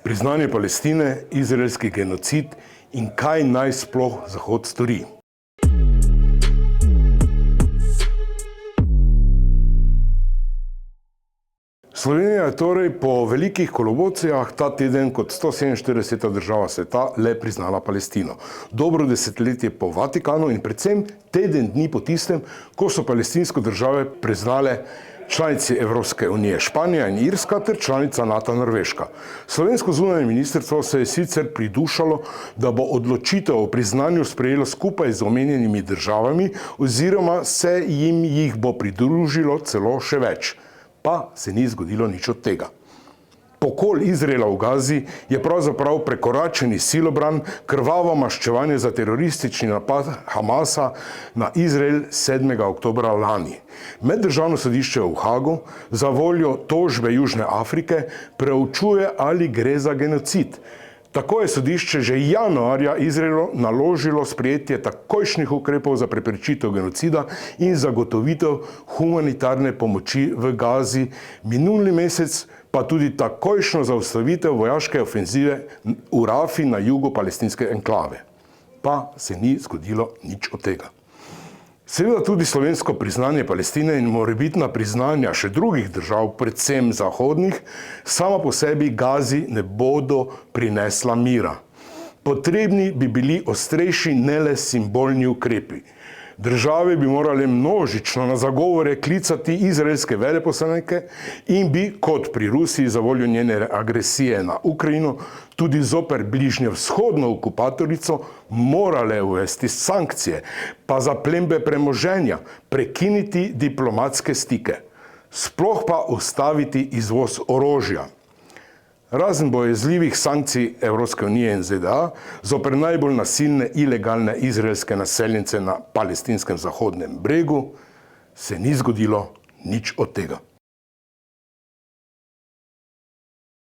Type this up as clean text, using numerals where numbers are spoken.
Priznanje Palestine, izraelski genocid in kaj naj sploh Zahod stori. Slovenija je torej po velikih kolobocijah ta teden kot 147. država sveta le priznala Palestino. Dobro desetletje po Vatikanu in predvsem teden dni po tistem, ko so palestinsko državo priznale članici Evropske unije Španija in Irska ter članica NATO Norveška. Slovensko zunanje ministrstvo se je sicer pridušalo, da bo odločitev o priznanju sprejelo skupaj z omenjenimi državami oziroma se jih bo pridružilo celo še več. Pa se ni zgodilo nič od tega. Pokol Izraela v Gazi je pravzaprav prekoračeni silobran, krvavo maščevanje za teroristični napad Hamasa na Izrael 7. oktobra lani. Meddržavno sodišče v Hagu za voljo tožbe Južne Afrike preučuje, ali gre za genocid. Tako je sodišče že januarja Izraelu naložilo sprejetje takojšnjih ukrepov za preprečitev genocida in zagotovitev humanitarne pomoči v Gazi, minuli mesec pa tudi takojšnjo zaustavitev vojaške ofenzive v Rafi na jugu palestinske enklave. Pa se ni zgodilo nič od tega. Seveda tudi slovensko priznanje Palestine in morebitna priznanja še drugih držav, predvsem zahodnih, sama po sebi Gazi ne bodo prinesla mira. Potrebni bi bili ostrejši, ne le simbolni ukrepi. Države bi morale množično na zagovore klicati izraelske veleposlanike in bi, kot pri Rusiji za voljo njene agresije na Ukrajino, tudi zoper bližnje vzhodno okupatorico morale uvesti sankcije, pa zaplembe premoženja, prekiniti diplomatske stike, sploh pa ustaviti izvoz orožja. Razen bojazljivih sankcij Evropske unije in ZDA zoper najbolj nasilne ilegalne izraelske naseljence na palestinskem Zahodnem bregu se ni zgodilo nič od tega.